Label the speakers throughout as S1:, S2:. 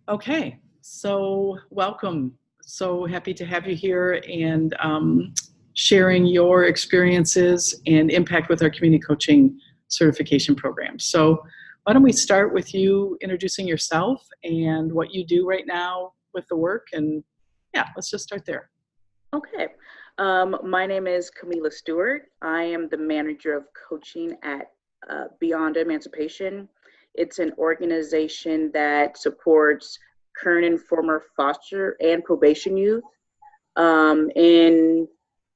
S1: Okay, so welcome. So happy to have you here and sharing your experiences and impact with our community coaching certification program. So why don't we start with you introducing yourself and what you do right now with the work, and yeah, let's just start there.
S2: Okay. My name is Kamela Stewart. I am the manager of coaching at Beyond Emancipation. It's an organization that supports current and former foster and probation youth in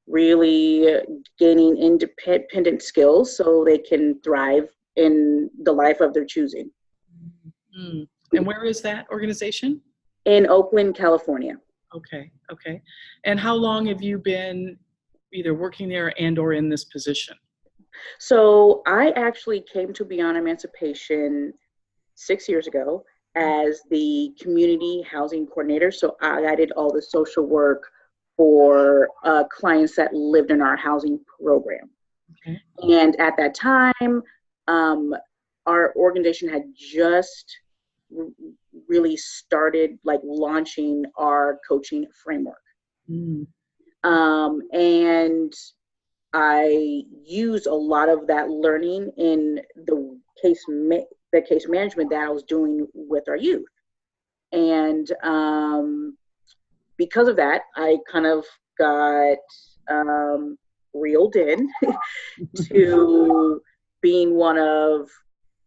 S2: really gaining independent skills so they can thrive in the life of their choosing.
S1: Mm. And where is that organization?
S2: In Oakland, California.
S1: Okay. And how long have you been either working there and or in this position?
S2: So I actually came to Beyond Emancipation 6 years ago as the community housing coordinator. So I did all the social work for clients that lived in our housing program.
S1: Okay.
S2: And at that time, our organization had just really started launching our coaching framework.
S1: Mm.
S2: And I use a lot of that learning in the case management that I was doing with our youth. And because of that, I kind of got reeled in to being one of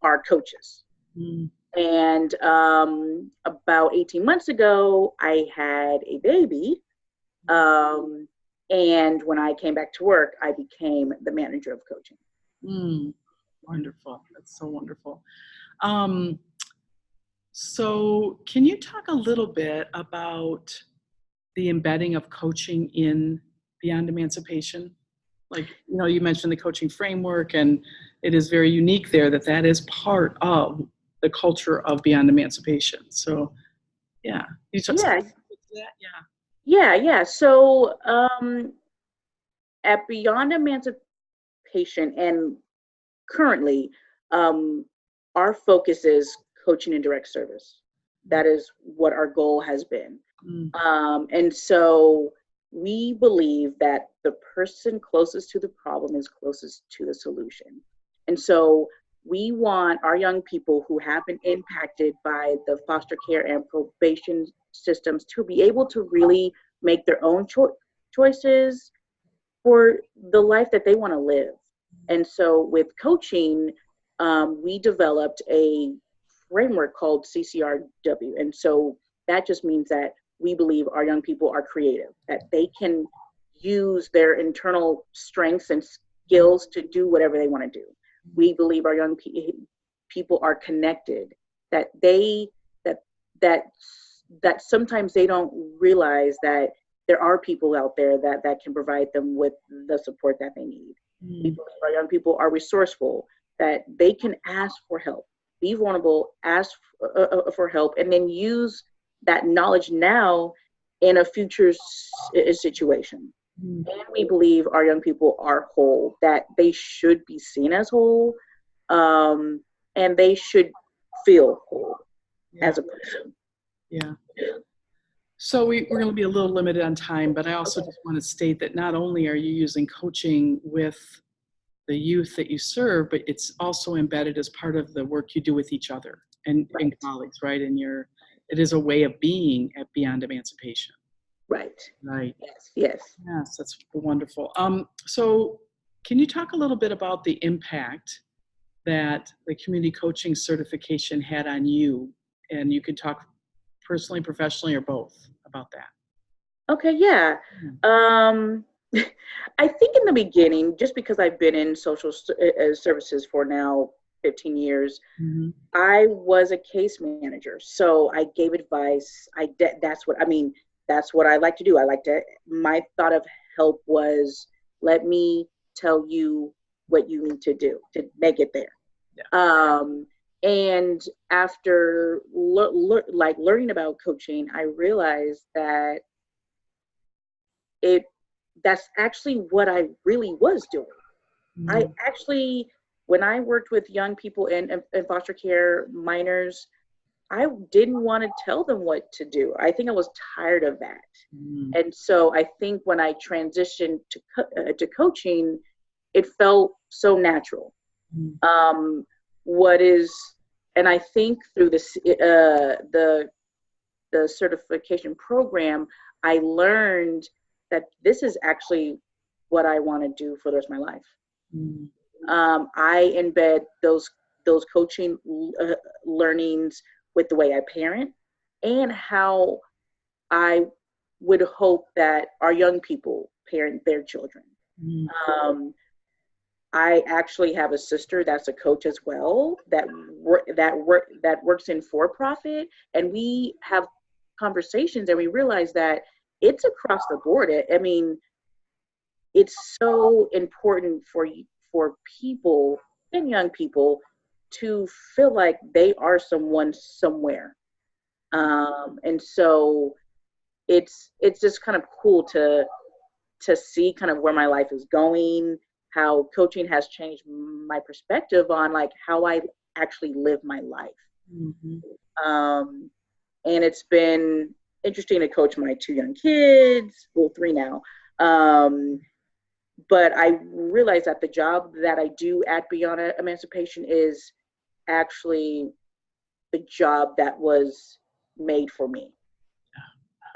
S2: our coaches.
S1: Mm.
S2: And about 18 months ago, I had a baby. And when I came back to work, I became the manager of coaching.
S1: Mm. Wonderful. That's so wonderful. So can you talk a little bit about the embedding of coaching in Beyond Emancipation? Like, you mentioned the coaching framework, and it is very unique there that is part of the culture of Beyond Emancipation. So, yeah. You talk
S2: Yeah.
S1: about that?
S2: Yeah. So at Beyond Emancipation and currently, our focus is coaching and direct service. That is what our goal has been.
S1: Mm.
S2: And so we believe that the person closest to the problem is closest to the solution. And so we want our young people who have been impacted by the foster care and probation systems to be able to really make their own choices for the life that they want to live. And so with coaching, we developed a framework called CCRW. And so that just means that we believe our young people are creative, that they can use their internal strengths and skills to do whatever they want to do. We believe our young people are connected, that that sometimes they don't realize that there are people out there that can provide them with the support that they need.
S1: Mm.
S2: We believe our young people are resourceful, that they can ask for help, be vulnerable, ask for help, and then use that knowledge now in a future situation.
S1: Mm.
S2: And we believe our young people are whole, that they should be seen as whole, and they should feel whole as a person.
S1: Yeah. So we're going to be a little limited on time, but I also just want to state that not only are you using coaching with the youth that you serve, but it's also embedded as part of the work you do with each other and colleagues, right? And it is a way of being at Beyond Emancipation.
S2: Right. Yes.
S1: Yes, that's wonderful. So can you talk a little bit about the impact that the community coaching certification had on you? And you could talk personally, professionally, or both about that.
S2: Okay, yeah. I think in the beginning, just because I've been in social services for now 15 years,
S1: Mm-hmm.
S2: I was a case manager. So I gave advice. That's what I like to do. My thought of help was, let me tell you what you need to do to make it there.
S1: Yeah.
S2: And after learning about coaching, I realized that that's actually what I really was doing.
S1: Mm-hmm.
S2: I actually, when I worked with young people in foster care, minors, I didn't want to tell them what to do. I think I was tired of that.
S1: Mm.
S2: And so I think when I transitioned to coaching, it felt so natural.
S1: Mm.
S2: What is, and I think through this, the certification program, I learned that this is actually what I want to do for the rest of my life.
S1: Mm.
S2: I embed those coaching learnings with the way I parent and how I would hope that our young people parent their children.
S1: Mm.
S2: I actually have a sister that's a coach as well that works in for profit, and we have conversations and we realize that it's across the board. I mean, it's so important for people and young people to feel like they are someone somewhere, and so it's just kind of cool to see kind of where my life is going, how coaching has changed my perspective on like how I actually live my life.
S1: Mm-hmm.
S2: And it's been interesting to coach my 2 young kids, well, 3 now. But I realized that the job that I do at Beyond Emancipation is actually the job that was made for me.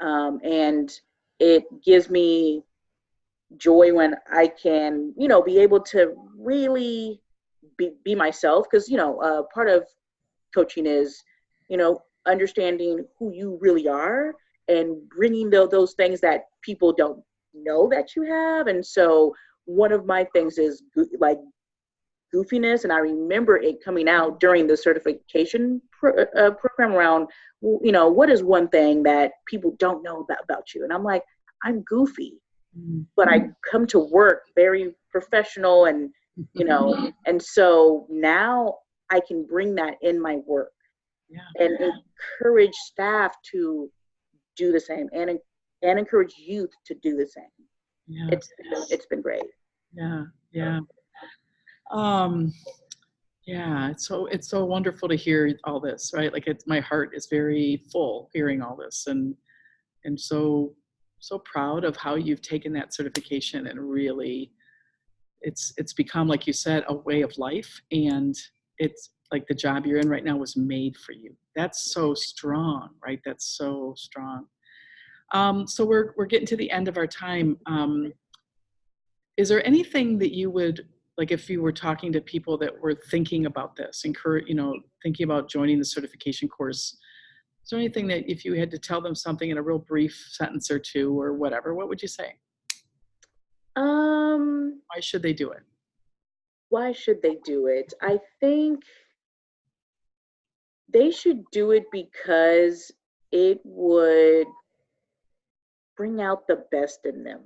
S2: And it gives me joy when I can, be able to really be myself. Because, part of coaching is, understanding who you really are and bringing those things that people don't know that you have. And so one of my things is like goofiness. And I remember it coming out during the certification program around, what is one thing that people don't know about you? And I'm like, I'm goofy, but I come to work very professional and, and so now I can bring that in my work. Yeah. And encourage staff to do the same and encourage youth to do the same. Yeah. It's been great.
S1: Yeah. Yeah. Yeah, it's so wonderful to hear all this, right? Like my heart is very full hearing all this, and so proud of how you've taken that certification and really it's become, like you said, a way of life, and it's like the job you're in right now was made for you. That's so strong, right? That's so strong. So we're getting to the end of our time. Is there anything that you would, like, if you were talking to people that were thinking about this, thinking about joining the certification course, is there anything that if you had to tell them something in a real brief sentence or two or whatever, what would you say? Why should they do it?
S2: Why should they do it? I think they should do it because it would bring out the best in them.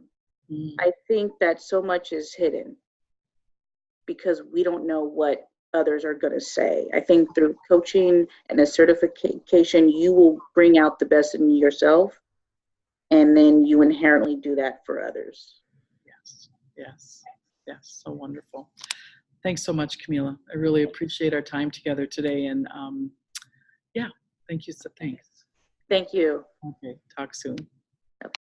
S2: I think that so much is hidden because we don't know what others are going to say. I think through coaching and a certification, you will bring out the best in yourself, and then you inherently do that for others.
S1: Yes, yes, yes. So wonderful. Thanks so much, Kamela. I really appreciate our time together today. And yeah, thank you. So thanks.
S2: Thank you.
S1: Okay, talk soon.